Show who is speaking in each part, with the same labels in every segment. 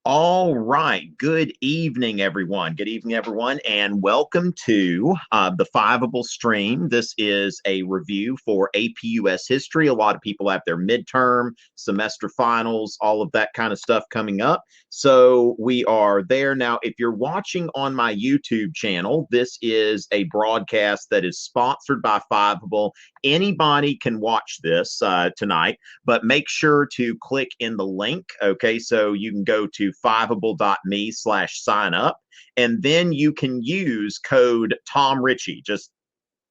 Speaker 1: All right. Good evening, everyone. Good evening, everyone, and welcome to the Fiveable stream. This is a review for APUS history. A lot of people have their midterm, semester finals, all of that kind of stuff coming up. So we are there now. If you're watching on my YouTube channel, this is a broadcast that is sponsored by Fiveable. Anybody can watch this tonight, but make sure to click in the link. Okay, so you can go to fiveable.me/sign up, and then you can use code Tom Ritchie, just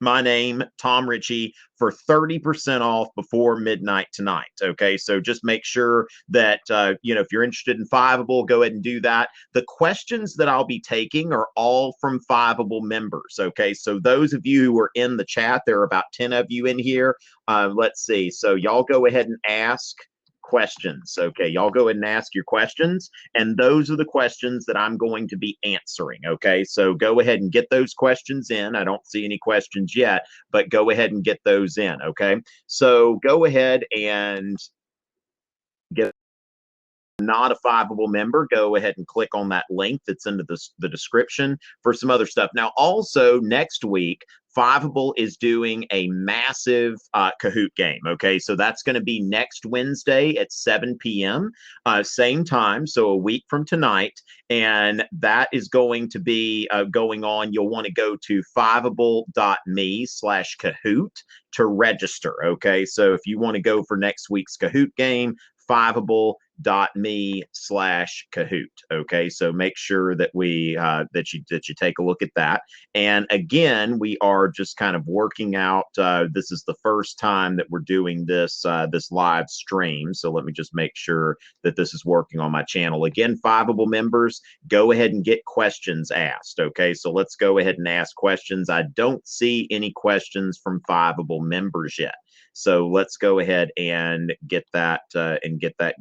Speaker 1: my name, Tom Ritchie, for 30% off before midnight tonight. Okay, so just make sure that, if you're interested in Fiveable, go ahead and do that. The questions that I'll be taking are all from Fiveable members. Okay, so those of you who are in the chat, there are about 10 of you in here. Let's see. So y'all go ahead and ask questions. Okay, y'all go ahead and ask your questions, and those are the questions that I'm going to be answering. Okay, so go ahead and get those questions in. I don't see any questions yet, but go ahead and get those in. Okay, so go ahead and get not a Fiveable member, go ahead and click on that link that's in the description for some other stuff. Now, also next week, Fiveable is doing a massive Kahoot game. Okay, so that's going to be next Wednesday at 7 p.m. Same time, so a week from tonight, and that is going to be going on. You'll want to go to fiveable.me/Kahoot to register. Okay, so if you want to go for next week's Kahoot game, fiveable.me/Kahoot. Okay, so make sure that that you take a look at that. And again, we are just kind of working out. This is the first time that we're doing this live stream. So let me just make sure that this is working on my channel. Again, Fiveable members, go ahead and get questions asked. Okay, so let's go ahead and ask questions. I don't see any questions from Fiveable members yet. So let's go ahead and get that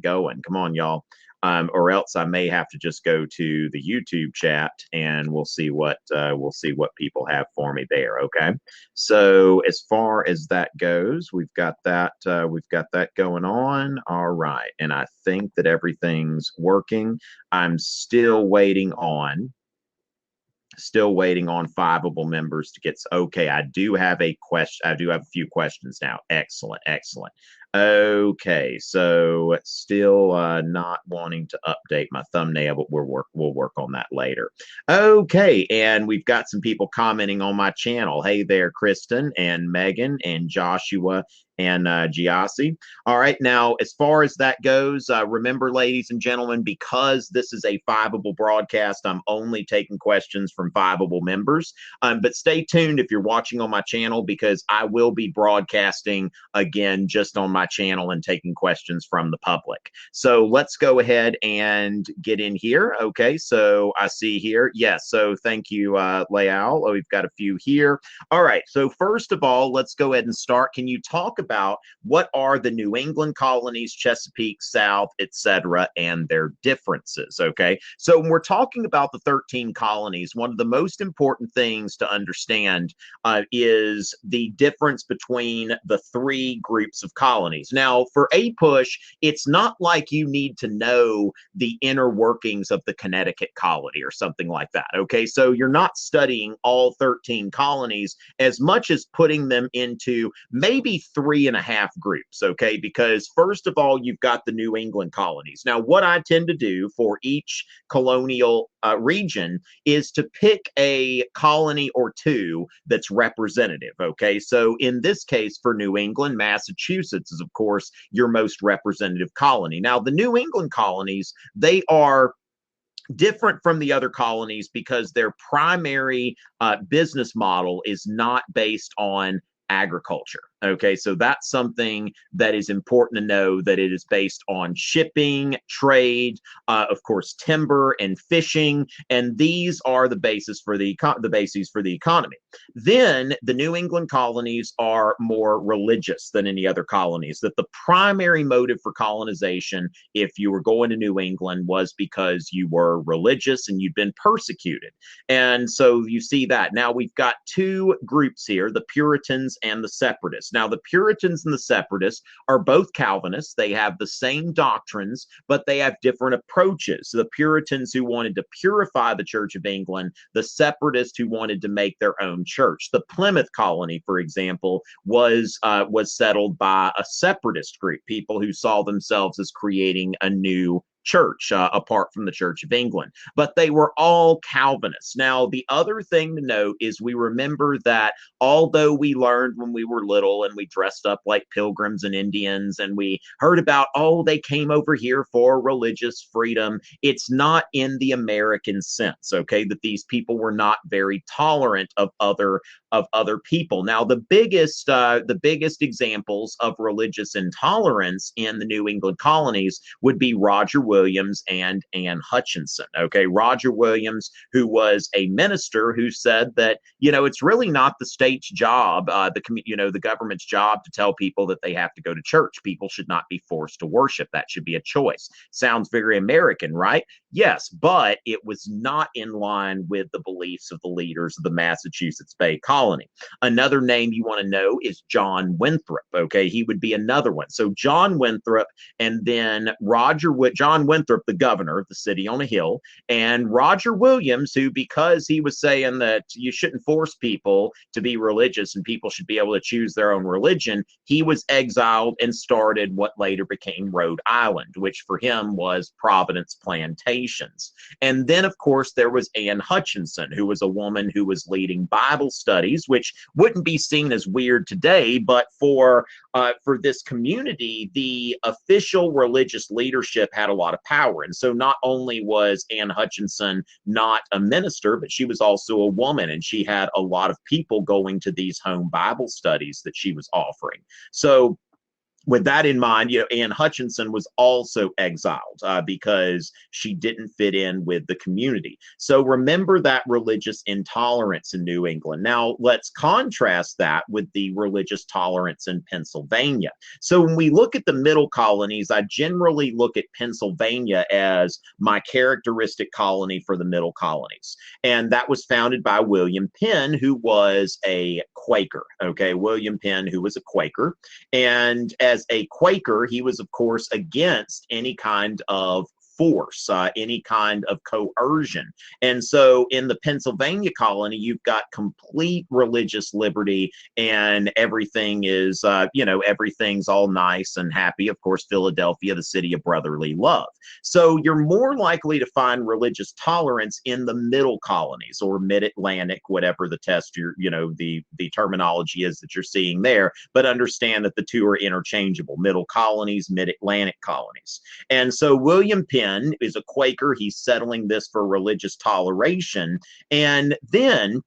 Speaker 1: going. Come on, y'all. Or else I may have to just go to the YouTube chat and we'll see what people have for me there. Okay. So as far as that goes, we've got that going on. All right. And I think that everything's working. I'm still waiting on Fiveable members to get. Okay, I do have a few questions now. Excellent. Okay, so still not wanting to update my thumbnail, but we'll work on that later. Okay, and we've got some people commenting on my channel. Hey there, Kristen and Megan and Joshua and Giassi. All right, now as far as that goes, remember, ladies and gentlemen, because this is a Fiveable broadcast, I'm only taking questions from Fiveable members. But stay tuned if you're watching on my channel, because I will be broadcasting again just on my channel and taking questions from the public. So let's go ahead and get in here. Okay, so I see here. Yes, so thank you, Leal. Oh, we've got a few here. All right, so first of all, let's go ahead and start. Can you talk about what are the New England colonies, Chesapeake, South, etc., and their differences? Okay, so when we're talking about the 13 colonies, one of the most important things to understand is the difference between the three groups of colonies. Now, for APUSH, it's not like you need to know the inner workings of the Connecticut colony or something like that. Okay, so you're not studying all 13 colonies as much as putting them into maybe 3.5 groups. Okay, because first of all, you've got the New England colonies. Now, what I tend to do for each colonial region is to pick a colony or two that's representative. Okay, so in this case, for New England, Massachusetts is, of course, your most representative colony. Now, the New England colonies, they are different from the other colonies because their primary business model is not based on agriculture. Okay, so that's something that is important to know, that it is based on shipping, trade, of course, timber and fishing, and these are the bases for the economy. Then the New England colonies are more religious than any other colonies. That the primary motive for colonization, if you were going to New England, was because you were religious and you'd been persecuted. And so you see that. Now we've got two groups here, the Puritans and the Separatists. separatists. Now, the Puritans and the separatists are both Calvinists. They have the same doctrines, but they have different approaches. The Puritans who wanted to purify the Church of England, the separatists who wanted to make their own church. The Plymouth colony, for example, was settled by a separatist group, people who saw themselves as creating a new church apart from the Church of England, but they were all Calvinists. Now, the other thing to note is we remember that although we learned when we were little and we dressed up like pilgrims and Indians and we heard about, oh, they came over here for religious freedom, it's not in the American sense, okay, that these people were not very tolerant of other people. Now, the biggest examples of religious intolerance in the New England colonies would be Roger Williams and Anne Hutchinson. Okay, Roger Williams, who was a minister, who said that, you know, it's really not the state's job, the government's job to tell people that they have to go to church. People should not be forced to worship. That should be a choice. Sounds very American, right? Yes, but it was not in line with the beliefs of the leaders of the Massachusetts Bay Colony. Another name you want to know is John Winthrop. Okay, he would be another one. So John Winthrop, and then John Winthrop, the governor of the city on a hill, and Roger Williams, who, because he was saying that you shouldn't force people to be religious and people should be able to choose their own religion, he was exiled and started what later became Rhode Island, which for him was Providence Plantations. And then, of course, there was Anne Hutchinson, who was a woman who was leading Bible studies, which wouldn't be seen as weird today, but for this community, the official religious leadership had a lot of power. And so not only was Anne Hutchinson not a minister, but she was also a woman, and she had a lot of people going to these home Bible studies that she was offering. So with that in mind, you know, Anne Hutchinson was also exiled because she didn't fit in with the community. So remember that religious intolerance in New England. Now, let's contrast that with the religious tolerance in Pennsylvania. So when we look at the middle colonies, I generally look at Pennsylvania as my characteristic colony for the middle colonies. And that was founded by William Penn, who was a Quaker. Okay, William Penn, who was a Quaker. And as a Quaker, he was, of course, against any kind of force, any kind of coercion. And so in the Pennsylvania colony, you've got complete religious liberty, and everything is, everything's all nice and happy. Of course, Philadelphia, the city of brotherly love. So you're more likely to find religious tolerance in the middle colonies, or mid-Atlantic, whatever the the terminology is that you're seeing there. But understand that the two are interchangeable: middle colonies, mid-Atlantic colonies. And so William Penn is a Quaker. He's settling this for religious toleration. And then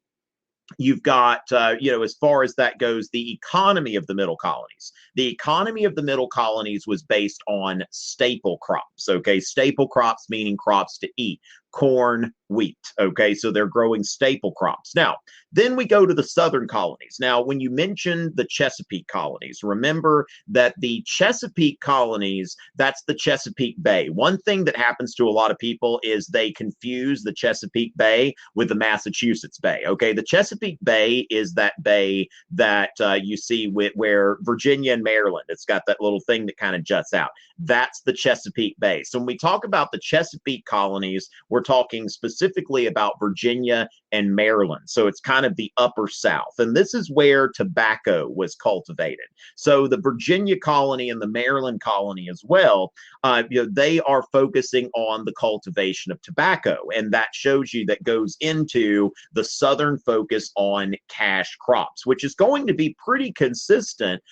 Speaker 1: you've got, as far as that goes, the economy of the middle colonies. The economy of the middle colonies was based on staple crops. Okay, staple crops meaning crops to eat: corn, wheat. Okay, so they're growing staple crops. Now, then we go to the southern colonies. Now, when you mention the Chesapeake colonies, remember that the Chesapeake colonies, that's the Chesapeake Bay. One thing that happens to a lot of people is they confuse the Chesapeake Bay with the Massachusetts Bay. Okay, the Chesapeake Bay is that bay that you see where Virginia and Maryland, it's got that little thing that kind of juts out. That's the Chesapeake Bay. So when we talk about the Chesapeake colonies, we're talking specifically about Virginia and Maryland. So it's kind of the upper South. And this is where tobacco was cultivated. So the Virginia colony and the Maryland colony as well, they are focusing on the cultivation of tobacco. And that shows you, that goes into the southern focus on cash crops, which is going to be pretty consistent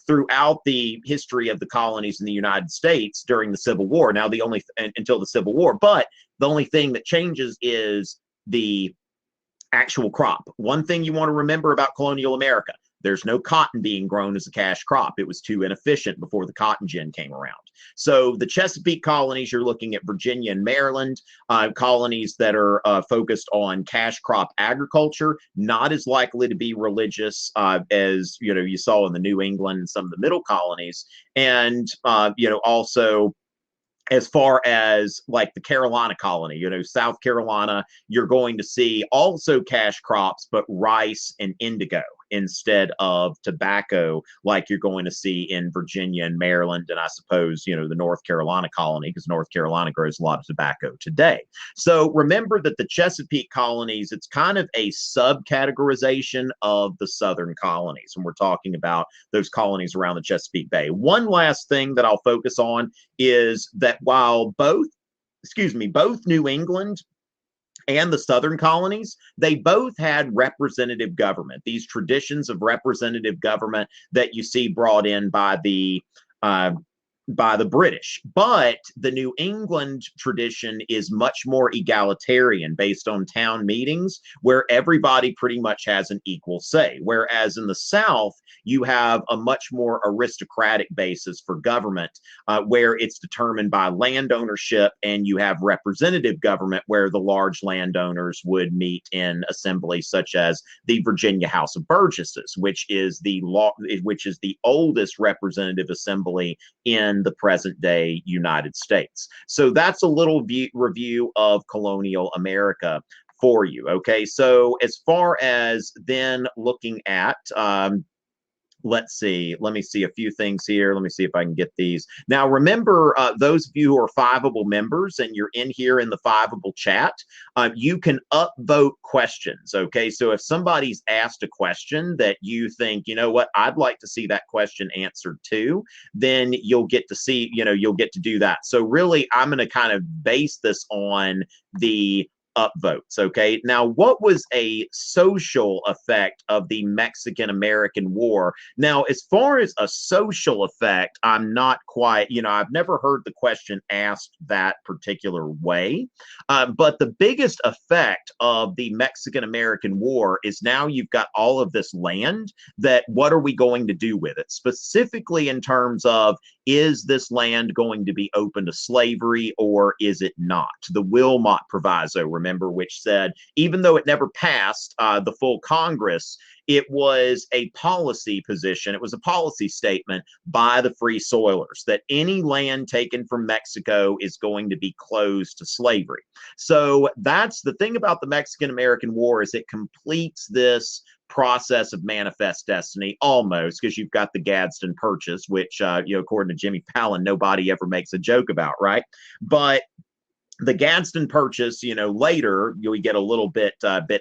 Speaker 1: throughout the history of the colonies in the United States during the Civil War. Now, until the Civil War, but the only thing that changes is the actual crop. One thing you want to remember about colonial America: there's no cotton being grown as a cash crop. It was too inefficient before the cotton gin came around. So the Chesapeake colonies, you're looking at Virginia and Maryland, colonies that are focused on cash crop agriculture, not as likely to be religious as you saw in the New England and some of the middle colonies. And also, as far as like the Carolina colony, South Carolina, you're going to see also cash crops, but rice and indigo. instead of tobacco, like you're going to see in Virginia and Maryland, and I suppose, the North Carolina colony, because North Carolina grows a lot of tobacco today. So remember that the Chesapeake colonies, it's kind of a subcategorization of the Southern colonies, and we're talking about those colonies around the Chesapeake Bay. One last thing that I'll focus on is that while both New England and the Southern colonies, they both had representative government, these traditions of representative government that you see brought in by the British. But the New England tradition is much more egalitarian, based on town meetings, where everybody pretty much has an equal say. Whereas in the South, you have a much more aristocratic basis for government, where it's determined by land ownership, and you have representative government where the large landowners would meet in assemblies such as the Virginia House of Burgesses, which is the oldest representative assembly in the present day United States. So that's a little review of colonial America for you. Okay, so as far as then looking at let me see a few things here. Let me see if I can get these. Now, remember, those of you who are Fiveable members and you're in here in the Fiveable chat, you can upvote questions, okay? So if somebody's asked a question that you think, you know what, I'd like to see that question answered too, then you'll get to see, you'll get to do that. So really, I'm going to kind of base this on the upvotes. Okay. Now, what was a social effect of the Mexican-American War? Now, as far as a social effect, I'm not quite, I've never heard the question asked that particular way. But the biggest effect of the Mexican-American War is now you've got all of this land that what are we going to do with it? Specifically in terms of, is this land going to be open to slavery or is it not? The Wilmot Proviso, remember, which said, even though it never passed the full Congress, it was a policy position. It was a policy statement by the free soilers that any land taken from Mexico is going to be closed to slavery. So that's the thing about the Mexican-American War, is it completes this process of manifest destiny almost, because you've got the Gadsden Purchase, which, according to Jimmy Fallon, nobody ever makes a joke about, right? But the Gadsden Purchase, later we get a little bit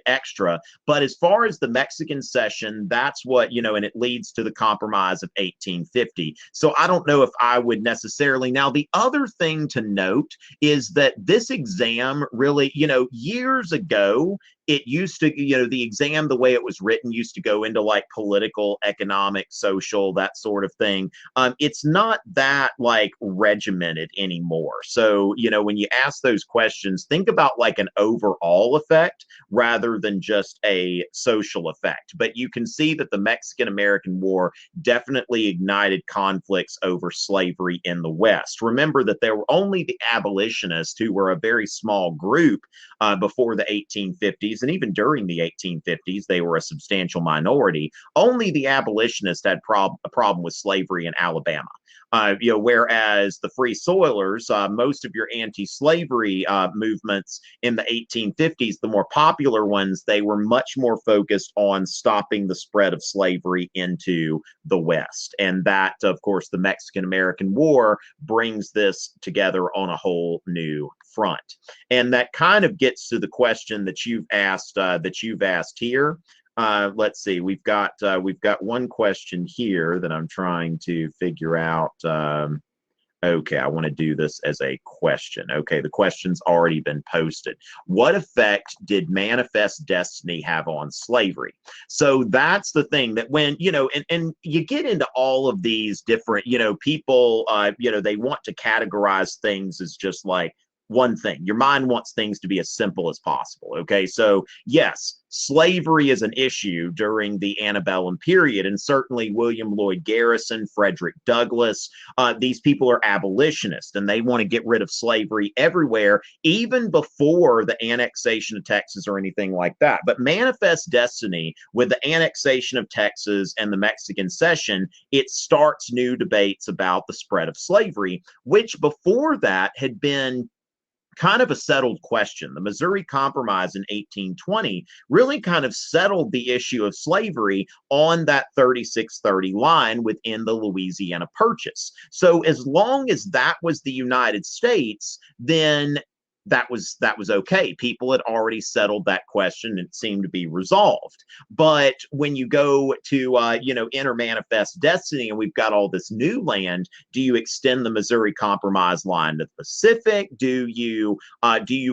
Speaker 1: extra. But as far as the Mexican Cession, that's what, and it leads to the Compromise of 1850. So I don't know if I would necessarily. Now, the other thing to note is that this exam really, years ago, it used to, the exam, the way it was written, used to go into like political, economic, social, that sort of thing. It's not that like regimented anymore. So, when you ask those questions, think about like an overall effect rather than just a social effect. But you can see that the Mexican-American War definitely ignited conflicts over slavery in the West. Remember that there were only the abolitionists, who were a very small group before the 1850s. And even during the 1850s, they were a substantial minority. Only the abolitionists had a problem with slavery in Alabama. Whereas the free soilers, most of your anti-slavery movements in the 1850s, the more popular ones, they were much more focused on stopping the spread of slavery into the West. And that, of course, the Mexican-American War brings this together on a whole new front. And that kind of gets to the question that you've asked here. Let's see. We've got one question here that I'm trying to figure out. Okay, I want to do this as a question. Okay, the question's already been posted. What effect did manifest destiny have on slavery? So that's the thing, that when, and you get into all of these different, people, they want to categorize things as just like one thing. Your mind wants things to be as simple as possible. Okay, so yes, slavery is an issue during the antebellum period, and certainly William Lloyd Garrison, Frederick Douglass, these people are abolitionists, and they want to get rid of slavery everywhere, even before the annexation of Texas or anything like that. But manifest destiny, with the annexation of Texas and the Mexican Cession, it starts new debates about the spread of slavery, which before that had been kind of a settled question. The Missouri Compromise in 1820 really kind of settled the issue of slavery on that 3630 line within the Louisiana Purchase. So as long as that was the United States, then that was okay. People had already settled that question and it seemed to be resolved. But when you go to enter manifest destiny and we've got all this new land, do you extend the Missouri Compromise line to the Pacific? Do you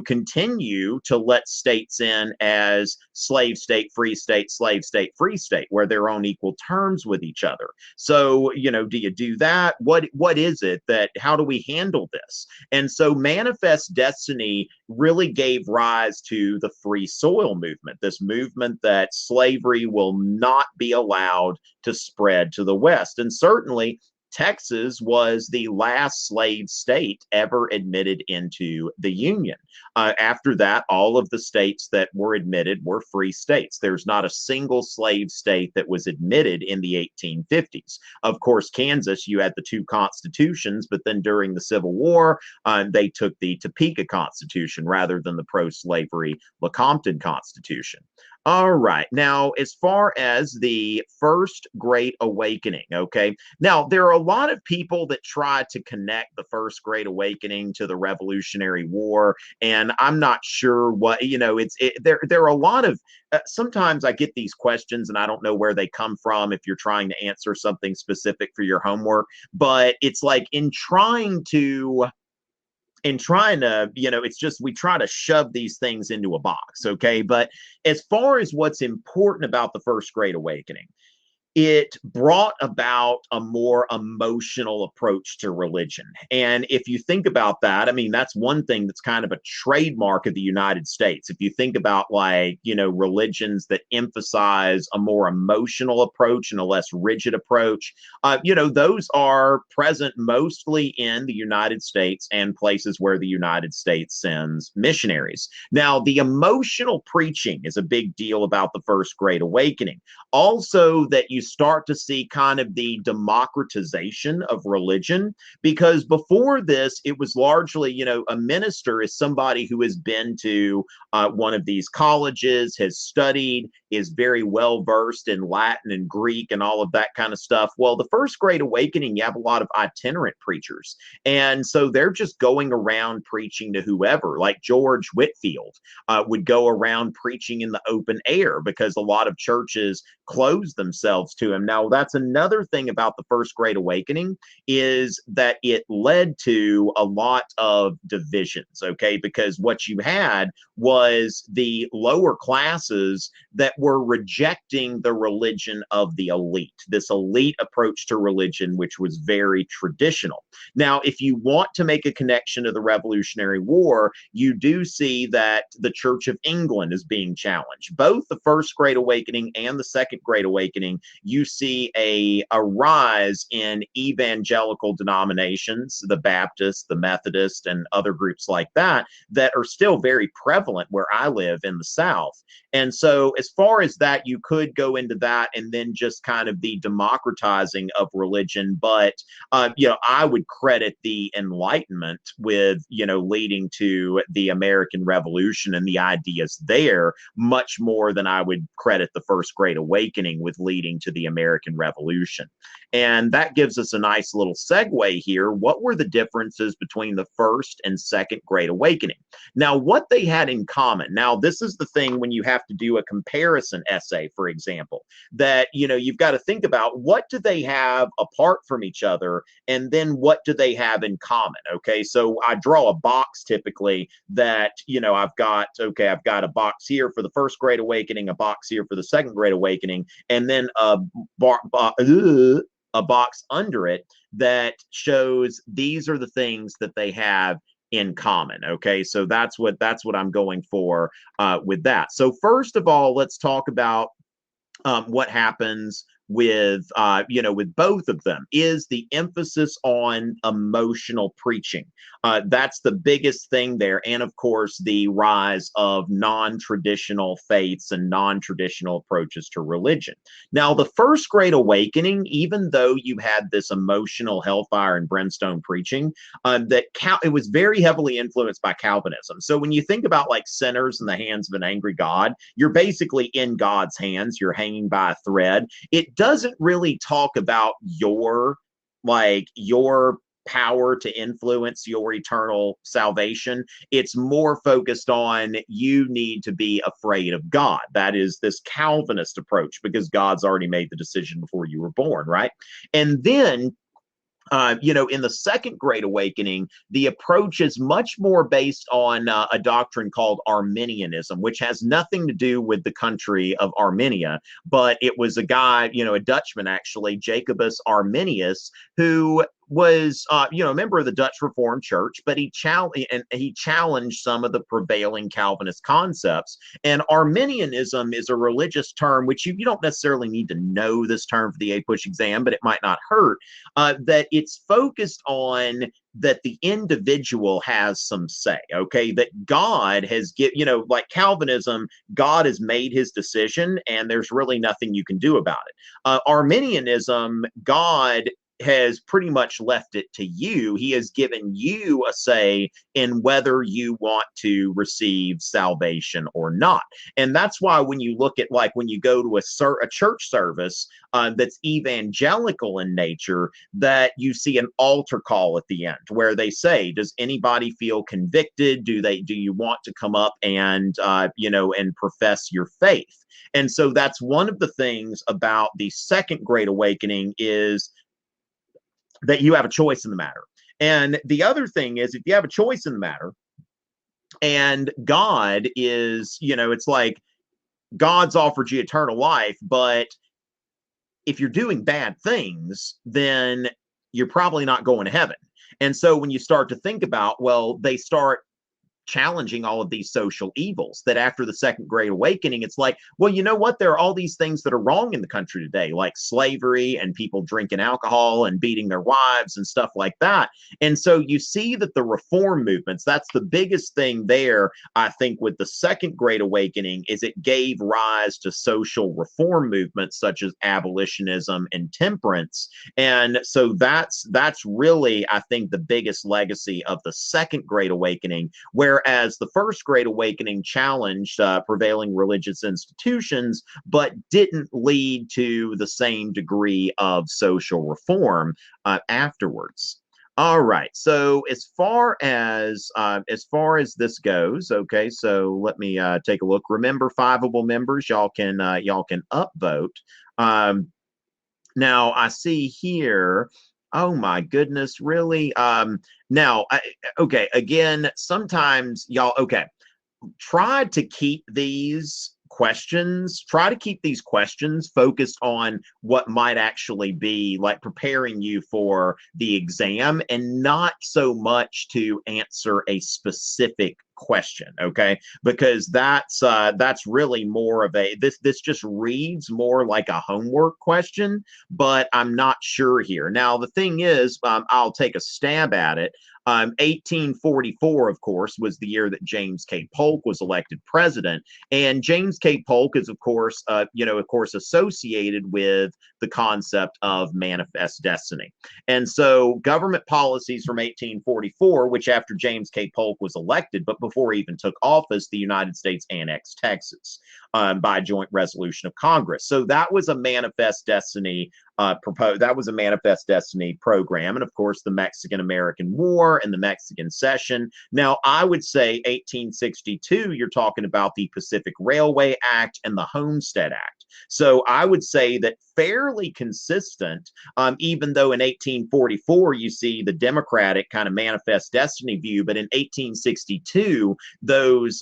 Speaker 1: continue to let states in as slave state, free state, slave state, free state, where they're on equal terms with each other? So, do you do that? What is it that, how do we handle this? And so manifest destiny really gave rise to the free soil movement, this movement that slavery will not be allowed to spread to the West. And certainly Texas was the last slave state ever admitted into the Union. After that, all of the states that were admitted were free states. There's not a single slave state that was admitted in the 1850s. Of course, Kansas, you had the two constitutions, but then during the Civil War, they took the Topeka Constitution rather than the pro-slavery Lecompton Constitution. All right. Now, as far as the First Great Awakening, okay. Now, there are a lot of people that try to connect the First Great Awakening to the Revolutionary War, and I'm not sure what, there are a lot of, sometimes I get these questions and I don't know where they come from if you're trying to answer something specific for your homework, but it's like in trying to, it's just we try to shove these things into a box, okay? But as far as what's important about the First Great Awakening, it brought about a more emotional approach to religion. And if you think about that, I mean, that's one thing that's kind of a trademark of the United States. If you think about religions that emphasize a more emotional approach and a less rigid approach, those are present mostly in the United States and places where the United States sends missionaries. Now, the emotional preaching is a big deal about the First Great Awakening. Also, that you start to see kind of the democratization of religion, because before this, it was largely, a minister is somebody who has been to one of these colleges, has studied, is very well versed in Latin and Greek and all of that kind of stuff. Well, the First Great Awakening, you have a lot of itinerant preachers. And so they're just going around preaching to whoever, like George Whitefield would go around preaching in the open air because a lot of churches closed themselves to him. Now, that's another thing about the First Great Awakening, is that it led to a lot of divisions, okay? Because what you had was the lower classes that were rejecting the religion of the elite, this elite approach to religion, which was very traditional. Now, if you want to make a connection to the Revolutionary War, you do see that the Church of England is being challenged. Both the First Great Awakening and the Second Great Awakening, you see a rise in evangelical denominations, the Baptists, the Methodists, and other groups like that, that are still very prevalent where I live in the South. And so as far as that, you could go into that and then just kind of the democratizing of religion. But, I would credit the Enlightenment with, leading to the American Revolution and the ideas there much more than I would credit the First Great Awakening with leading to the American Revolution. And that gives us a nice little segue here. What were the differences between the First and Second Great Awakening? Now, what they had in common. Now, this is the thing when you have to do a comparison essay, for example, that, you've got to think about what do they have apart from each other, and then what do they have in common? Okay, so I draw a box typically that, I've got a box here for the First Great Awakening, a box here for the Second Great Awakening, and then a box under it that shows these are the things that they have in common. Okay, so that's what I'm going for with that. So first of all, let's talk about what happens with with both of them is the emphasis on emotional preaching. That's the biggest thing there. And of course, the rise of non-traditional faiths and non-traditional approaches to religion. Now, the First Great Awakening, even though you had this emotional hellfire and brimstone preaching, it was very heavily influenced by Calvinism. So when you think about like sinners in the hands of an angry God, you're basically in God's hands. You're hanging by a thread. It doesn't really talk about your power to influence your eternal salvation. It's more focused on you need to be afraid of God. That is this Calvinist approach, because God's already made the decision before you were born, right? And then in the Second Great Awakening, the approach is much more based on a doctrine called Arminianism, which has nothing to do with the country of Armenia, but it was a guy, a Dutchman actually, Jacobus Arminius, who was a member of the Dutch Reformed Church, but he challenged some of the prevailing Calvinist concepts. And Arminianism is a religious term, which you don't necessarily need to know this term for the APUSH exam, but it might not hurt, that it's focused on that the individual has some say, okay, that God has like Calvinism, God has made his decision and there's really nothing you can do about it. Arminianism, God has pretty much left it to you. He has given you a say in whether you want to receive salvation or not. And that's why when you look at, like, when you go to a church service that's evangelical in nature, that you see an altar call at the end where they say, does anybody feel convicted? Do you want to come up and and profess your faith? And so that's one of the things about the Second Great Awakening, is that you have a choice in the matter. And the other thing is, if you have a choice in the matter and God is, it's like God's offered you eternal life, but if you're doing bad things, then you're probably not going to heaven. And so when you start to think about, well, they start challenging all of these social evils, that after the Second Great Awakening, it's like, well, you know what? There are all these things that are wrong in the country today, like slavery and people drinking alcohol and beating their wives and stuff like that. And so you see that the reform movements, that's the biggest thing there, I think, with the Second Great Awakening, is it gave rise to social reform movements such as abolitionism and temperance. And so that's really, I think, the biggest legacy of the Second Great Awakening, whereas the First Great Awakening challenged prevailing religious institutions, but didn't lead to the same degree of social reform afterwards. All right. So as far as this goes, okay. So let me take a look. Remember, Fiveable members, y'all can upvote. Now I see here. Oh my goodness, really? Okay, again, sometimes y'all, okay, try to keep these questions focused on what might actually be like preparing you for the exam, and not so much to answer a specific question, okay? Because that's really more of this just reads more like a homework question, but I'm not sure here. Now the thing is, I'll take a stab at it. 1844, of course, was the year that James K. Polk was elected president, and James K. Polk is, of course, associated with the concept of manifest destiny. And so government policies from 1844, which after James K. Polk was elected, but before he even took office, the United States annexed Texas by joint resolution of Congress. So that was a manifest destiny that was a manifest destiny program. And of course, the Mexican-American War and the Mexican Cession. Now, I would say 1862, you're talking about the Pacific Railway Act and the Homestead Act. So I would say that fairly consistent, even though in 1844 you see the Democratic kind of manifest destiny view, but in 1862 those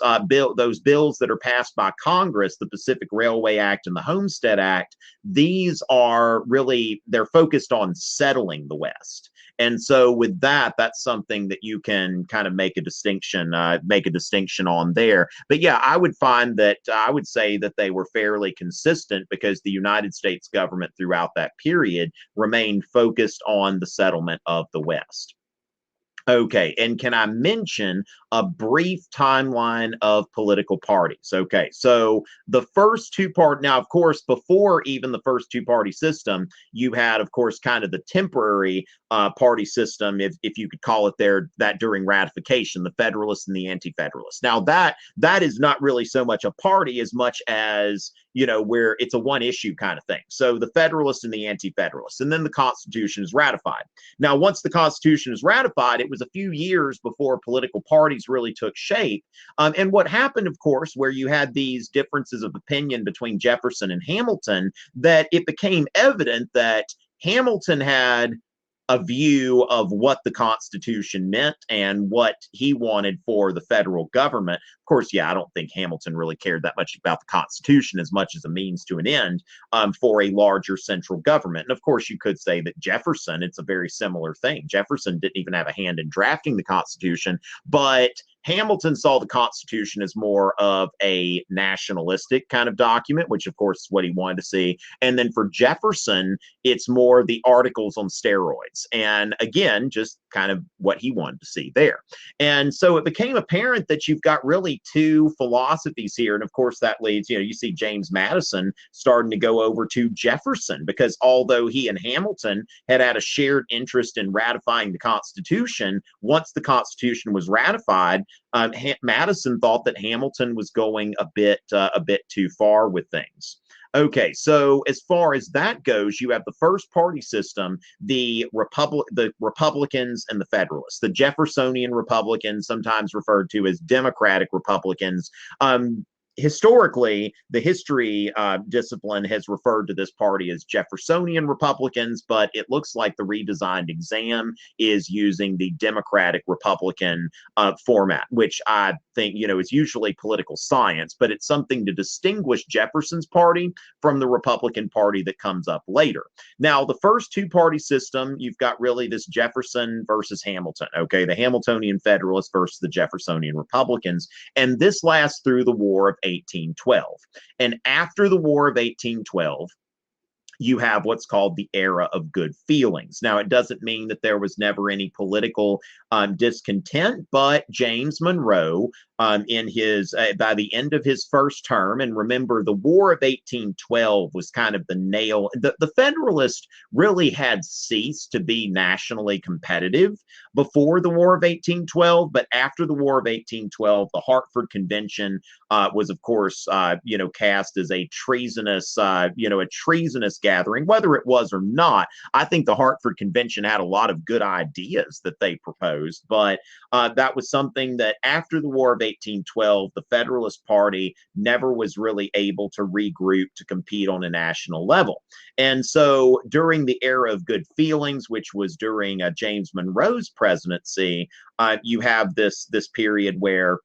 Speaker 1: bills that are passed by Congress, the Pacific Railway Act and the Homestead Act, these are really, they're focused on settling the West. And so with that, that's something that you can kind of make a distinction on there. But yeah, I would say that they were fairly consistent consistent because the United States government throughout that period remained focused on the settlement of the West. Okay, and can I mention a brief timeline of political parties? Okay, so the first now, of course, before even the first two-party system, you had, of course, kind of the temporary party system, if you could call it that during ratification, the Federalists and the Anti-Federalists. Now, that is not really so much a party as much as, where it's a one-issue kind of thing. So the Federalists and the Anti-Federalists, and then the Constitution is ratified. Now, once the Constitution is ratified, it was a few years before political parties really took shape. And what happened, of course, where you had these differences of opinion between Jefferson and Hamilton, that it became evident that Hamilton had a view of what the Constitution meant and what he wanted for the federal government. Of course, I don't think Hamilton really cared that much about the Constitution as much as a means to an end for a larger central government. And of course, you could say that Jefferson, it's a very similar thing. Jefferson didn't even have a hand in drafting the Constitution, but Hamilton saw the Constitution as more of a nationalistic kind of document, which of course is what he wanted to see. And then for Jefferson, it's more the articles on steroids. And again, just kind of what he wanted to see there. And so it became apparent that you've got really two philosophies here. And of course, that leads, you see James Madison starting to go over to Jefferson, because although he and Hamilton had a shared interest in ratifying the Constitution, once the Constitution was ratified, Madison thought that Hamilton was going a bit too far with things. Okay, so as far as that goes, you have the first party system, the Republicans and the Federalists. The Jeffersonian Republicans, sometimes referred to as Democratic Republicans. Historically, the history discipline has referred to this party as Jeffersonian Republicans, but it looks like the redesigned exam is using the Democratic Republican format, which I think, is usually political science, but it's something to distinguish Jefferson's party from the Republican Party that comes up later. Now, the first two-party system, you've got really this Jefferson versus Hamilton, okay, the Hamiltonian Federalists versus the Jeffersonian Republicans, and this lasts through the War of 1812. And after the War of 1812, you have what's called the era of good feelings. Now, it doesn't mean that there was never any political discontent, but James Monroe, in his by the end of his first term, and remember, the War of 1812 was kind of the nail. The Federalists really had ceased to be nationally competitive before the War of 1812, but after the War of 1812, the Hartford Convention was, of course, cast as a treasonous, gathering, whether it was or not. I think the Hartford Convention had a lot of good ideas that they proposed, but that was something that after the War of 1812, the Federalist Party never was really able to regroup to compete on a national level. And so during the era of good feelings, which was during James Monroe's presidency, you have this period where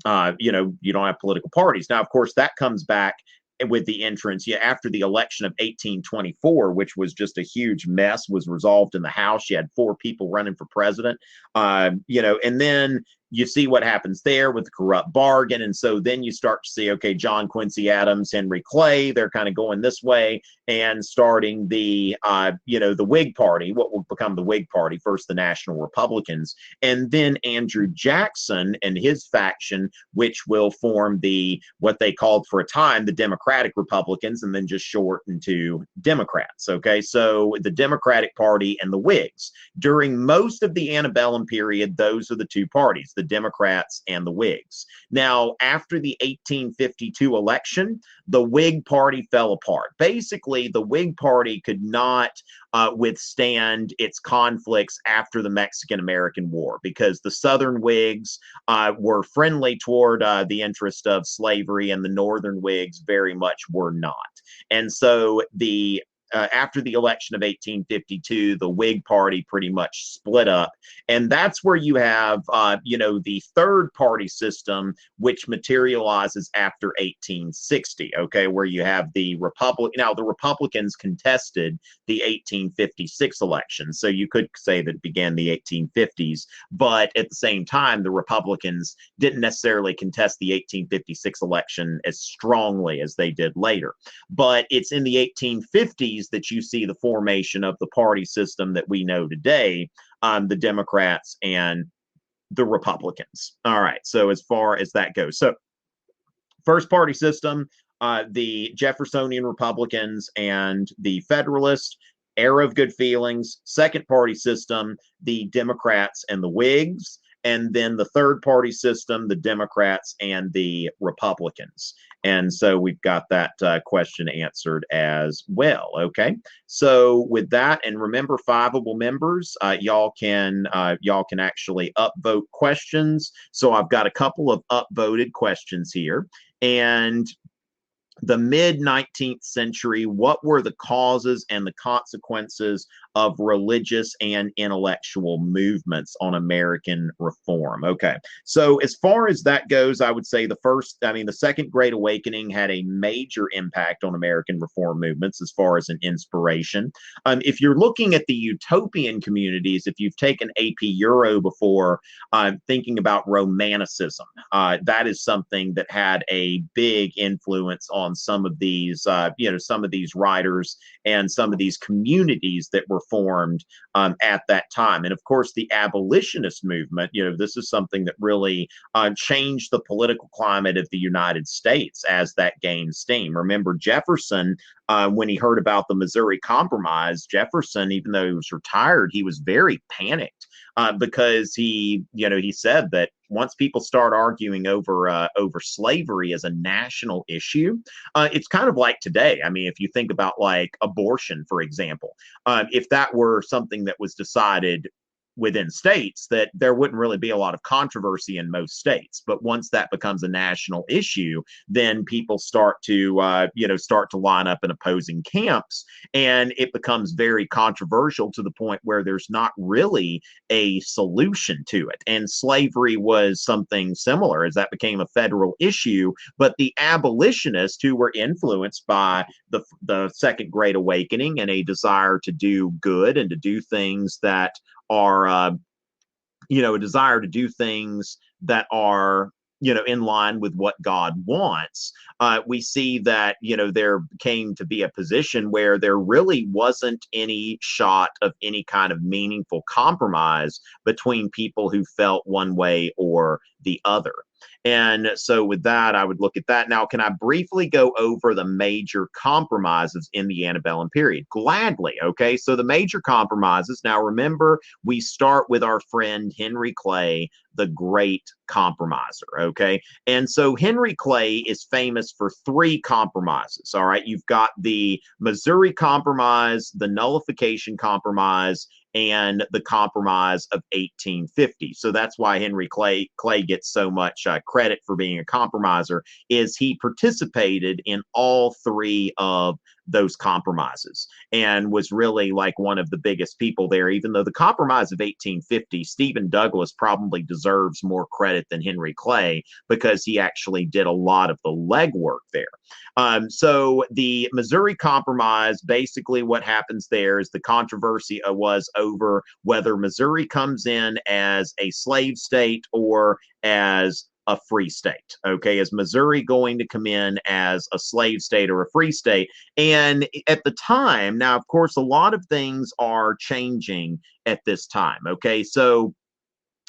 Speaker 1: you don't have political parties. Now, of course, that comes back with the entrance after the election of 1824, which was just a huge mess, was resolved in the House. You had 4 people running for president, and then you see what happens there with the corrupt bargain. And so then you start to see, okay, John Quincy Adams, Henry Clay, they're kind of going this way and starting the Whig Party, what will become the Whig Party, first the National Republicans, and then Andrew Jackson and his faction, which will form what they called for a time, the Democratic Republicans, and then just shortened to Democrats. Okay, so the Democratic Party and the Whigs. During most of the antebellum period, those are the two parties, the Democrats and the Whigs. Now, after the 1852 election, the Whig Party fell apart. Basically, the Whig Party could not withstand its conflicts after the Mexican-American War, because the Southern Whigs were friendly toward the interest of slavery, and the Northern Whigs very much were not. And so the after the election of 1852, the Whig Party pretty much split up, and that's where you have, the third party system, which materializes after 1860. Okay, where you have the Republic. Now, the Republicans contested the 1856 election, so you could say that it began the 1850s, but at the same time, the Republicans didn't necessarily contest the 1856 election as strongly as they did later. But it's in the 1850s that you see the formation of the party system that we know today, the Democrats and the Republicans. All right, so as far as that goes, so first party system, the Jeffersonian Republicans and the Federalists, era of good feelings. Second party system, the Democrats and the Whigs. And then the third party system, the Democrats and the Republicans. And so we've got that question answered as well. Okay. So with that, and remember, Fiveable members, y'all can actually upvote questions. So I've got a couple of upvoted questions here. And the mid-19th century, what were the causes and the consequences of religious and intellectual movements on American reform? Okay, so as far as that goes, I would say the Second Great Awakening had a major impact on American reform movements as far as an inspiration. If you're looking at the utopian communities, if you've taken AP Euro before, thinking about Romanticism, that is something that had a big influence on some of these writers and some of these communities that were formed at that time. And of course, the abolitionist movement, this is something that really changed the political climate of the United States as that gained steam. Remember, Jefferson, when he heard about the Missouri Compromise, Jefferson, even though he was retired, he was very panicked because he said that once people start arguing over slavery as a national issue, it's kind of like today. I mean, if you think about like abortion, for example, if that were something that was decided within states, that there wouldn't really be a lot of controversy in most states. But once that becomes a national issue, then people start to line up in opposing camps, and it becomes very controversial to the point where there's not really a solution to it. And slavery was something similar as that became a federal issue. But the abolitionists, who were influenced by the Second Great Awakening and a desire to do good and to do things that are a desire to do things that are in line with what God wants, we see that there came to be a position where there really wasn't any shot of any kind of meaningful compromise between people who felt one way or the other. And so with that, I would look at that. Now, can I briefly go over the major compromises in the antebellum period? Gladly. Okay, so the major compromises. Now, remember, we start with our friend Henry Clay, the great compromiser. Okay, and so Henry Clay is famous for three compromises. All right, you've got the Missouri Compromise, the Nullification Compromise, and the Compromise of 1850. So that's why Henry Clay gets so much credit for being a compromiser, is he participated in all three of those compromises and was really like one of the biggest people there. Even though the Compromise of 1850, Stephen Douglas probably deserves more credit than Henry Clay because he actually did a lot of the legwork there. So the Missouri Compromise, basically what happens there is the controversy was over whether Missouri comes in as a slave state or as a free state. Okay, is Missouri going to come in as a slave state or a free state? And at the time, now, of course, a lot of things are changing at this time. Okay, so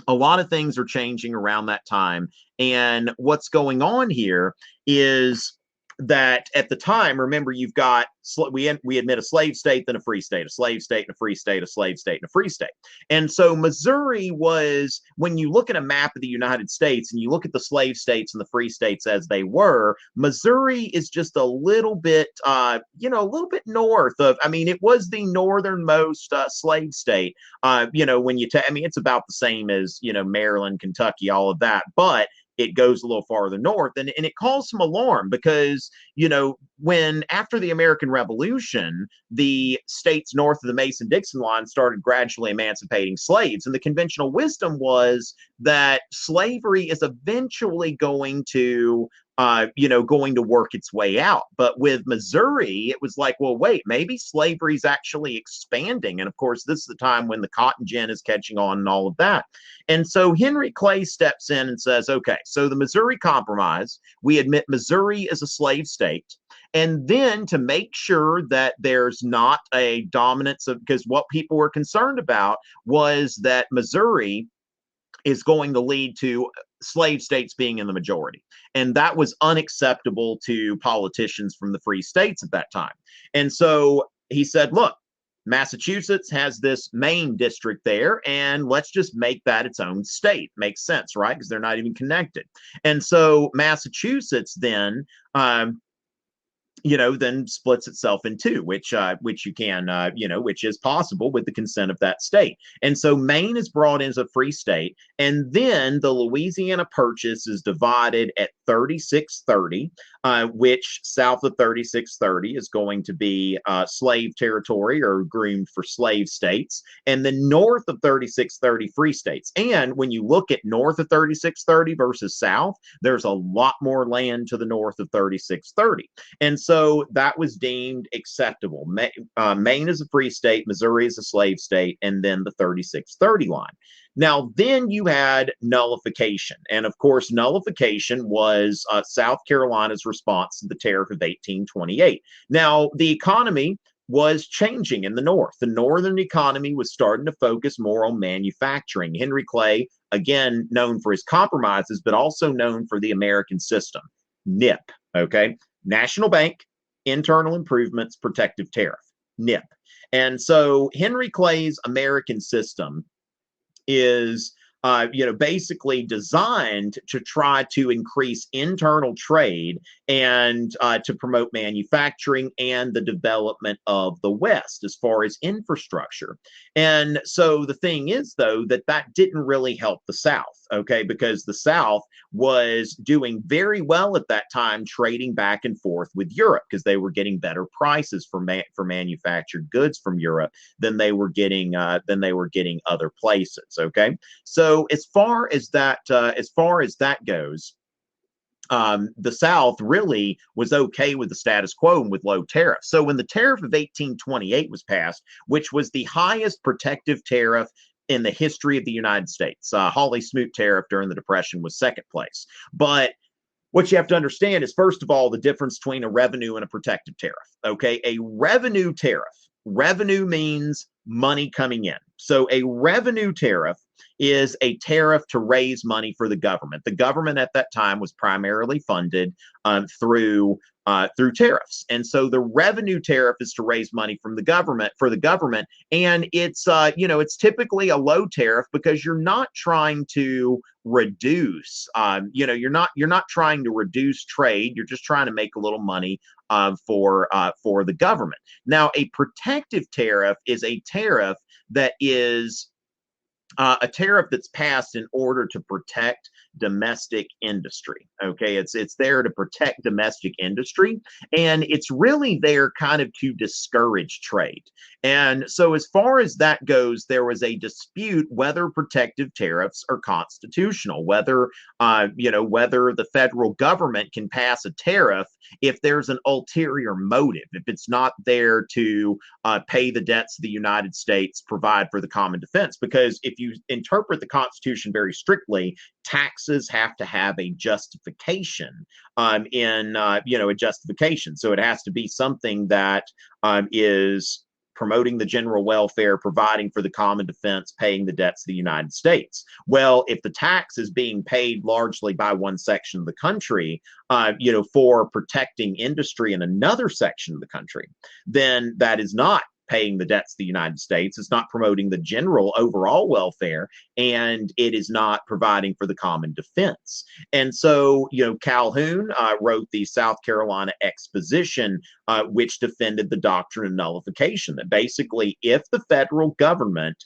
Speaker 1: a lot of things are changing around that time. And what's going on here is that at the time, remember, you've got, we admit a slave state, then a free state, a slave state, and a free state, a slave state, and a free state. And so Missouri was, when you look at a map of the United States and you look at the slave states and the free states as they were, Missouri is just a little bit, a little bit north of, it was the northernmost slave state. When it's about the same as, Maryland, Kentucky, all of that, but it goes a little farther north, and it caused some alarm because, when after the American Revolution, the states north of the Mason-Dixon line started gradually emancipating slaves, and the conventional wisdom was that slavery is eventually going to going to work its way out. But with Missouri, it was like, well, wait, maybe slavery's actually expanding. And of course, this is the time when the cotton gin is catching on and all of that. And so Henry Clay steps in and says, okay, so the Missouri Compromise, we admit Missouri is a slave state. And then to make sure that there's not a dominance of, because what people were concerned about was that Missouri is going to lead to slave states being in the majority. And that was unacceptable to politicians from the free states at that time. And so he said, look, Massachusetts has this Maine district there, and let's just make that its own state. Makes sense, right? Because they're not even connected. And so Massachusetts then then splits itself in two, which you can, which is possible with the consent of that state. And so Maine is brought in as a free state, and then the Louisiana Purchase is divided at 3630, which south of 3630 is going to be slave territory or groomed for slave states, and then north of 3630 free states. And when you look at north of 3630 versus south, there's a lot more land to the north of 3630. And so that was deemed acceptable. Maine is a free state, Missouri is a slave state, and then the 3630 line. Now, then you had nullification. And of course, nullification was South Carolina's response to the Tariff of 1828. Now, the economy was changing in the North. The Northern economy was starting to focus more on manufacturing. Henry Clay, again, known for his compromises, but also known for the American system, NIP, okay? National Bank, Internal Improvements, Protective Tariff, NIP. And so Henry Clay's American system is basically designed to try to increase internal trade and to promote manufacturing and the development of the West as far as infrastructure. And so the thing is, though, that didn't really help the South, okay, because the South was doing very well at that time, trading back and forth with Europe because they were getting better prices for manufactured goods from Europe than they were getting other places, okay. So as far as that goes, the South really was okay with the status quo and with low tariffs. So when the Tariff of 1828 was passed, which was the highest protective tariff in the history of the United States, Hawley-Smoot tariff during the Depression was second place. But what you have to understand is, first of all, the difference between a revenue and a protective tariff. Okay, a revenue tariff. Revenue means money coming in. So a revenue tariff is a tariff to raise money for the government. The government at that time was primarily funded through tariffs, and so the revenue tariff is to raise money from the government and it's it's typically a low tariff because you're not trying to reduce you're not trying to reduce trade. You're just trying to make a little money for the government. Now, a protective tariff is a tariff that is a tariff that's passed in order to protect domestic industry. Okay, it's there to protect domestic industry, and it's really there kind of to discourage trade. And so as far as that goes, there was a dispute whether protective tariffs are constitutional, whether the federal government can pass a tariff if there's an ulterior motive, if it's not there to pay the debts of the United States, provide for the common defense. Because if you interpret the Constitution very strictly, taxes have to have a justification a justification. So it has to be something that is promoting the general welfare, providing for the common defense, paying the debts of the United States. Well, if the tax is being paid largely by one section of the country, for protecting industry in another section of the country, then that is not paying the debts of the United States. It's not promoting the general overall welfare, and it is not providing for the common defense. And so, Calhoun wrote the South Carolina Exposition, which defended the doctrine of nullification, that basically if the federal government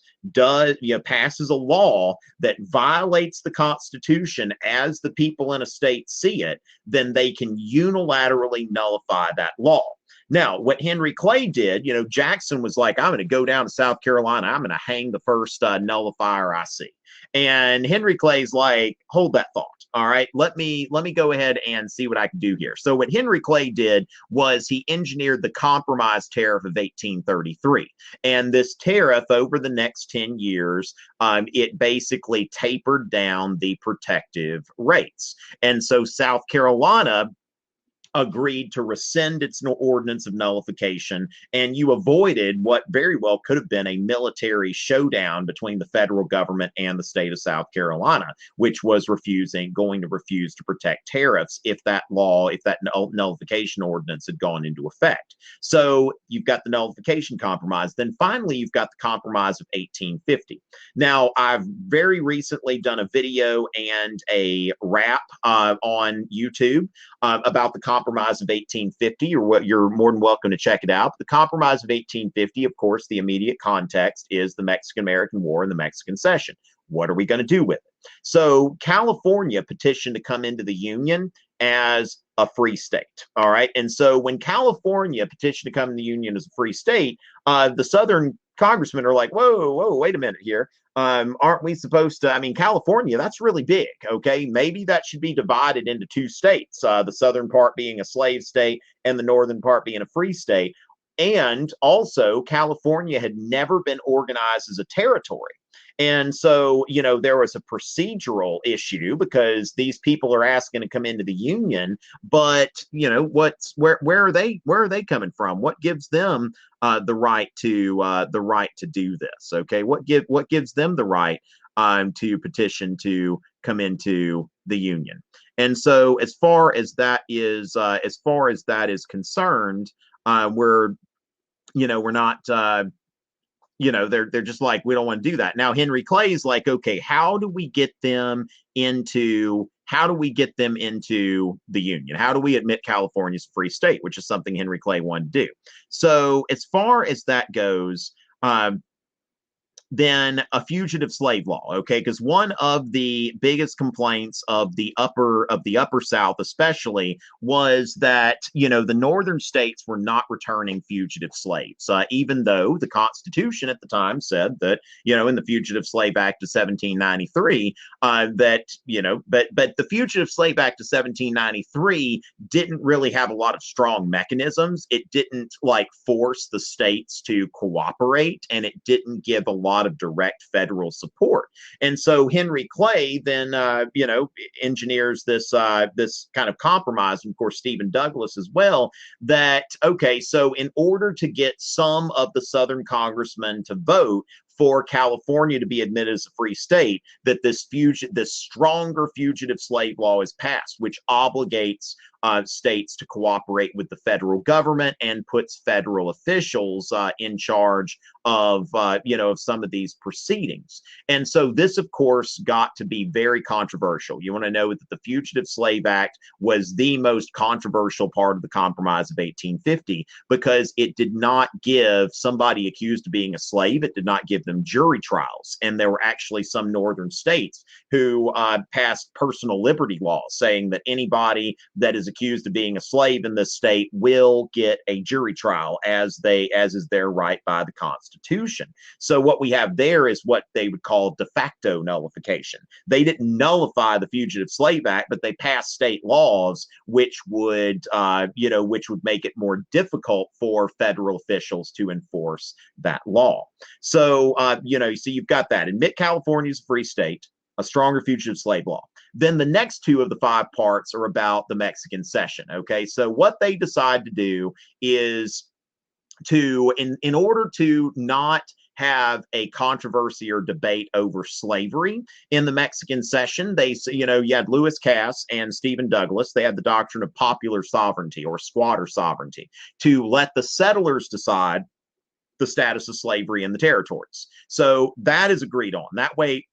Speaker 1: passes a law that violates the Constitution as the people in a state see it, then they can unilaterally nullify that law. Now, what Henry Clay did, Jackson was like, I'm going to go down to South Carolina. I'm going to hang the first nullifier I see. And Henry Clay's like, hold that thought. All right, let me go ahead and see what I can do here. So what Henry Clay did was he engineered the Compromise Tariff of 1833. And this tariff, over the next 10 years, it basically tapered down the protective rates. And so South Carolina agreed to rescind its ordinance of nullification, and you avoided what very well could have been a military showdown between the federal government and the state of South Carolina, which was going to refuse to protect tariffs if that nullification ordinance had gone into effect. So you've got the nullification compromise. Then finally, you've got the Compromise of 1850. Now, I've very recently done a video and a rap on YouTube about the Compromise of 1850, or what you're more than welcome to check it out. The Compromise of 1850, of course, the immediate context is the Mexican-American War and the Mexican Cession. What are we going to do with it? So California petitioned to come into the Union as a free state. All right. And so when California petitioned to come in the Union as a free state, the Southern congressmen are like, whoa, wait a minute here. Aren't we supposed to, California, that's really big, okay? Maybe that should be divided into two states, the southern part being a slave state and the northern part being a free state. And also, California had never been organized as a territory. And so, there was a procedural issue because these people are asking to come into the Union, but where are they coming from? What gives them the right to do this? Okay, what gives them the right to petition to come into the Union? And so, as far as that is concerned, we're not. They're just like, we don't want to do that. Now, Henry Clay's like, okay, how do we get them into the Union? How do we admit California's a free state, which is something Henry Clay wanted to do? So as far as that goes, then a fugitive slave law, okay? Because one of the biggest complaints of the upper South, especially, was that the northern states were not returning fugitive slaves, even though the Constitution at the time said that in the Fugitive Slave Act of 1793 but the Fugitive Slave Act of 1793 didn't really have a lot of strong mechanisms. It didn't force the states to cooperate, and it didn't give a lot of direct federal support. And so Henry Clay then engineers this kind of compromise, and of course Stephen Douglas as well, that okay, so in order to get some of the Southern congressmen to vote for California to be admitted as a free state, that this stronger fugitive slave law is passed, which obligates states to cooperate with the federal government and puts federal officials in charge of some of these proceedings. And so this, of course, got to be very controversial. You want to know that the Fugitive Slave Act was the most controversial part of the Compromise of 1850 because it did not give somebody accused of being a slave, it did not give them jury trials. And there were actually some northern states who passed personal liberty laws saying that anybody that is accused of being a slave in this state will get a jury trial as is their right by the Constitution. So what we have there is what they would call de facto nullification. They didn't nullify the Fugitive Slave Act, but they passed state laws which would make it more difficult for federal officials to enforce that law. So so you've got that. Admit California is a free state, a stronger fugitive slave law. Then the next two of the five parts are about the Mexican Cession. Okay, so what they decide to do is in order to not have a controversy or debate over slavery in the Mexican Cession, you had Lewis Cass and Stephen Douglas. They had the doctrine of popular sovereignty or squatter sovereignty to let the settlers decide the status of slavery in the territories. So that is agreed on. That way,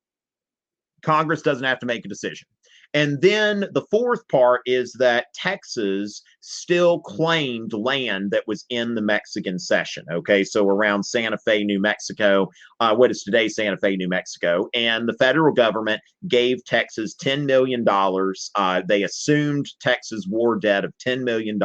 Speaker 1: Congress doesn't have to make a decision. And then the fourth part is that Texas still claimed land that was in the Mexican cession. Okay, so around Santa Fe, New Mexico, what is today Santa Fe, New Mexico. And the federal government gave Texas $10 million. They assumed Texas war debt of $10 million,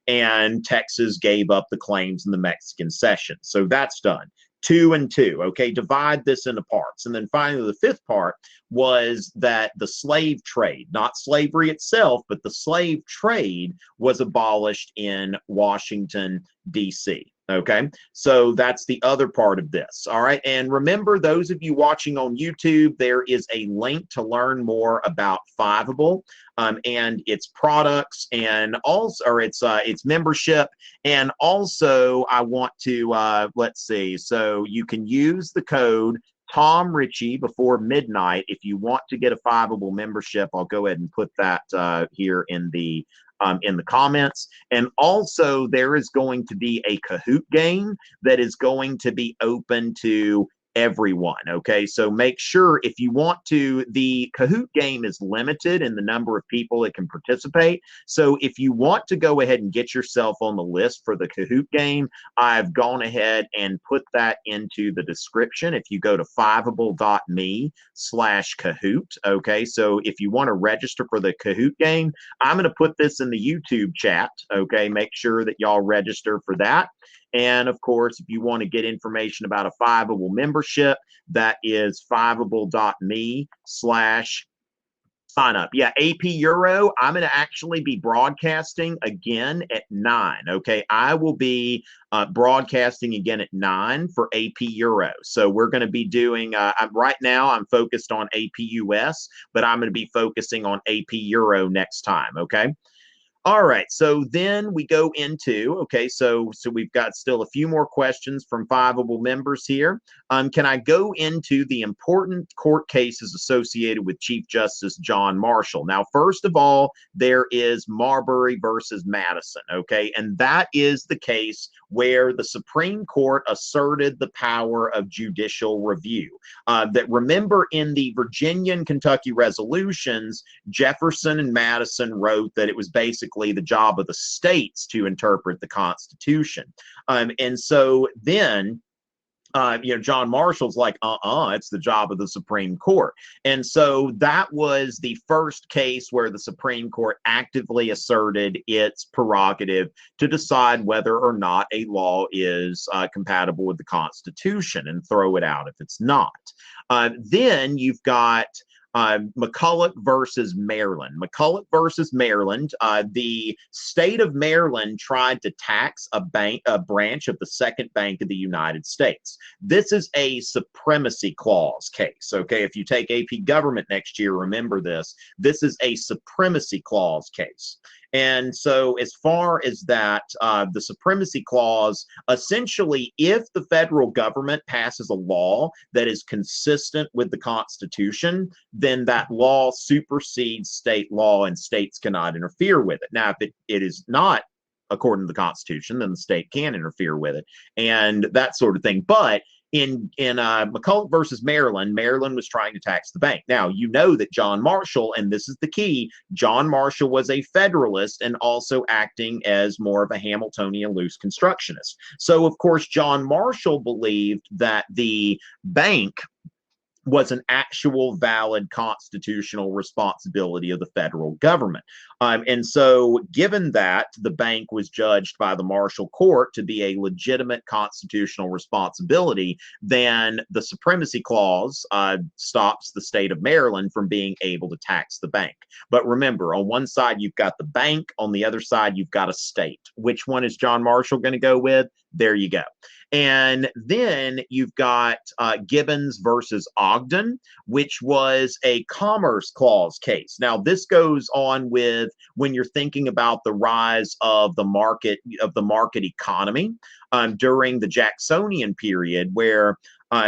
Speaker 1: and Texas gave up the claims in the Mexican cession. So that's done. 2 and 2. Okay, divide this into parts. And then finally, the fifth part was that the slave trade, not slavery itself, but the slave trade was abolished in Washington, D.C. Okay, so that's the other part of this. All right, and remember, those of you watching on YouTube, there is a link to learn more about Fiveable and its products, and also, or its membership, and also I want to let's see. So you can use the code Tom Ritchie before midnight if you want to get a Fiveable membership. I'll go ahead and put that here in the comments. And also, there is going to be a Kahoot game that is going to be open to everyone. Okay, so make sure if you want to, the Kahoot game is limited in the number of people that can participate. So if you want to go ahead and get yourself on the list for the Kahoot game, I've gone ahead and put that into the description. If you go to fiveable.me/Kahoot, okay, so if you want to register for the Kahoot game, I'm going to put this in the YouTube chat. Okay, make sure that y'all register for that. And of course, if you want to get information about a Fiveable membership, that is fiveable.me/sign up. Yeah, AP Euro, I'm going to actually be broadcasting again at 9. Okay, I will be broadcasting again at 9 for AP Euro. So we're going to be doing, right now I'm focused on APUS, but I'm going to be focusing on AP Euro next time. Okay. All right, so then we go into, okay, so we've got still a few more questions from Fiveable members here. Can I go into the important court cases associated with Chief Justice John Marshall? Now, first of all, there is Marbury versus Madison, okay, and that is the case where the Supreme Court asserted the power of judicial review. That remember, in the Virginia and Kentucky resolutions, Jefferson and Madison wrote that it was basically the job of the states to interpret the Constitution. And so then John Marshall's like, it's the job of the Supreme Court. And so that was the first case where the Supreme Court actively asserted its prerogative to decide whether or not a law is compatible with the Constitution and throw it out if it's not. Then you've got Mcculloch versus Maryland. Mcculloch versus Maryland. The state of Maryland tried to tax a branch of the Second Bank of the United States. This is a Supremacy Clause case. Okay, if you take AP Government next year, remember this. This is a Supremacy Clause case. And so as far as that, the Supremacy Clause, essentially, if the federal government passes a law that is consistent with the Constitution, then that law supersedes state law and states cannot interfere with it. Now, if it is not according to the Constitution, then the state can interfere with it and that sort of thing. But in Mcculloch versus Maryland, Maryland was trying to tax the bank. Now, you know that John Marshall, and this is the key, John Marshall was a Federalist and also acting as more of a Hamiltonian loose constructionist. So, of course, John Marshall believed that the bank was an actual valid constitutional responsibility of the federal government. And so given that the bank was judged by the Marshall Court to be a legitimate constitutional responsibility, then the Supremacy Clause stops the state of Maryland from being able to tax the bank. But remember, on one side, you've got the bank. On the other side, you've got a state. Which one is John Marshall going to go with? There you go. And then you've got Gibbons versus Ogden, which was a Commerce Clause case. Now, this goes on with when you're thinking about the rise of the market economy during the Jacksonian period, where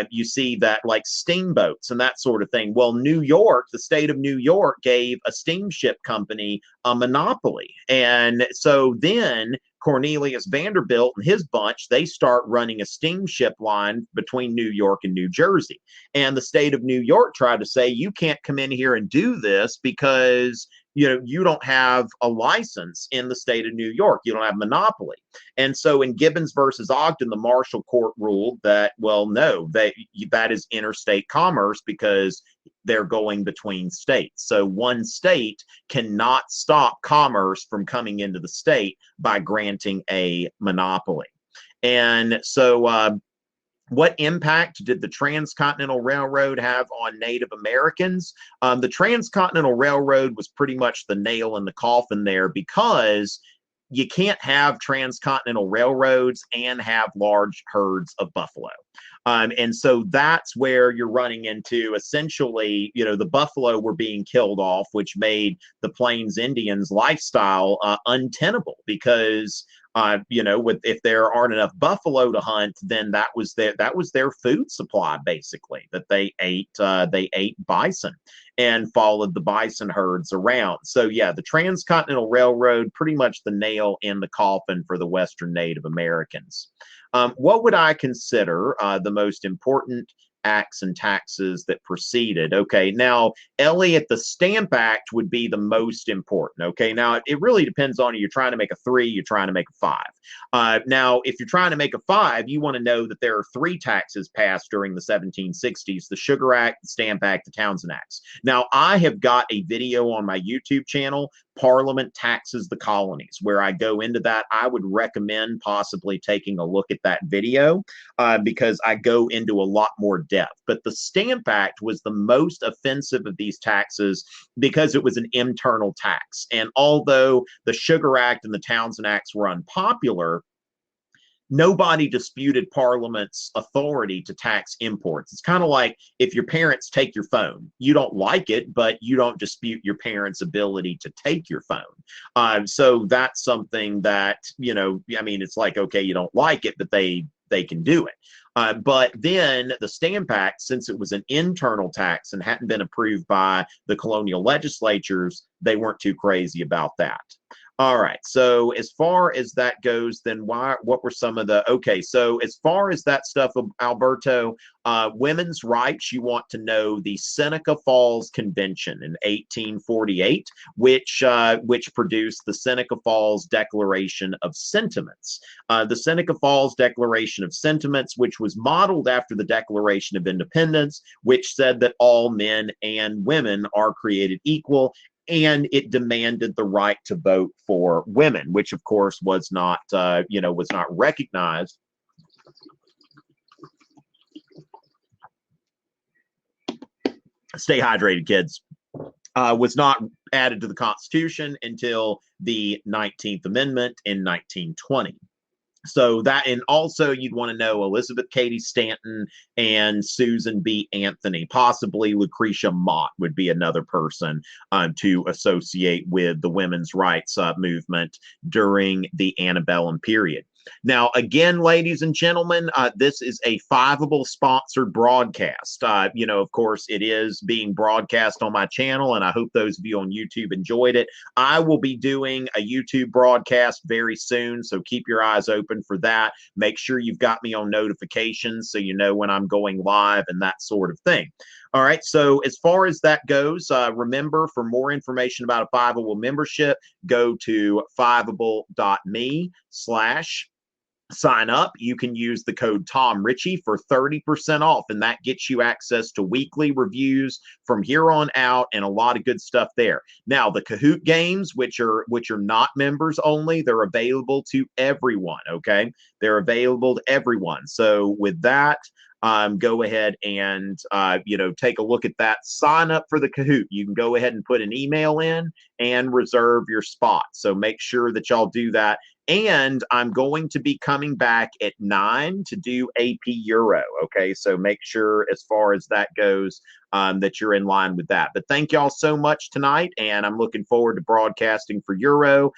Speaker 1: you see that like steamboats and that sort of thing. Well, New York, the state of New York, gave a steamship company a monopoly. And so then Cornelius Vanderbilt and his bunch, they start running a steamship line between New York and New Jersey. And the state of New York tried to say, you can't come in here and do this because you don't have a license in the state of New York. You don't have monopoly. And so in Gibbons versus Ogden, the Marshall Court ruled that, well, no, that is interstate commerce because they're going between states. So one state cannot stop commerce from coming into the state by granting a monopoly. And so what impact did the Transcontinental Railroad have on Native Americans? The Transcontinental Railroad was pretty much the nail in the coffin there, because you can't have transcontinental railroads and have large herds of buffalo. And so that's where you're running into, essentially, the buffalo were being killed off, which made the Plains Indians' lifestyle untenable, because if there aren't enough buffalo to hunt, then that was their food supply, basically, that they ate bison and followed the bison herds around. So yeah, the Transcontinental Railroad, pretty much the nail in the coffin for the Western Native Americans. What would I consider the most important acts and taxes that preceded? Okay, now, Elliot, the Stamp Act would be the most important. Okay, now it really depends on you. You're trying to make a 3, you're trying to make a 5. Now, if you're trying to make a 5, you want to know that there are 3 taxes passed during the 1760s: the Sugar Act, the Stamp Act, the Townshend Acts. Now, I have got a video on my YouTube channel, Parliament Taxes the Colonies, where I go into that. I would recommend possibly taking a look at that video because I go into a lot more depth. But the Stamp Act was the most offensive of these taxes because it was an internal tax. And although the Sugar Act and the Townshend Acts were unpopular, nobody disputed Parliament's authority to tax imports. It's kind of like if your parents take your phone. You don't like it, but you don't dispute your parents' ability to take your phone. So that's something that, it's like, okay, you don't like it, but they can do it. But then the Stamp Act, since it was an internal tax and hadn't been approved by the colonial legislatures, they weren't too crazy about that. All right, so as far as that goes, then what were some of the, okay, so as far as that stuff, Alberto, women's rights, you want to know the Seneca Falls Convention in 1848, which produced the Seneca Falls Declaration of Sentiments. The Seneca Falls Declaration of Sentiments, which was modeled after the Declaration of Independence, which said that all men and women are created equal, and it demanded the right to vote for women, which of course was not recognized. Stay hydrated, kids. Was not added to the Constitution until the 19th Amendment in 1920. So that, and also you'd want to know Elizabeth Cady Stanton and Susan B. Anthony, possibly Lucretia Mott would be another person to associate with the women's rights movement during the antebellum period. Now, again, ladies and gentlemen, this is a Fiveable sponsored broadcast. Of course, it is being broadcast on my channel, and I hope those of you on YouTube enjoyed it. I will be doing a YouTube broadcast very soon, so keep your eyes open for that. Make sure you've got me on notifications so you know when I'm going live and that sort of thing. All right, so as far as that goes, remember, for more information about a Fiveable membership, go to fiveable.me/sign up. You can use the code Tom Ritchie for 30% off, and that gets you access to weekly reviews from here on out and a lot of good stuff there. Now, the Kahoot games, which are not members only, they're available to everyone, okay? They're available to everyone. So with that, go ahead and, take a look at that. Sign up for the Kahoot. You can go ahead and put an email in and reserve your spot. So make sure that y'all do that. And I'm going to be coming back at 9 to do AP Euro. Okay, so make sure as far as that goes that you're in line with that. But thank y'all so much tonight, and I'm looking forward to broadcasting for Euro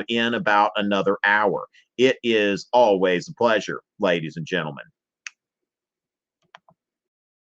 Speaker 1: in about another hour. It is always a pleasure, ladies and gentlemen.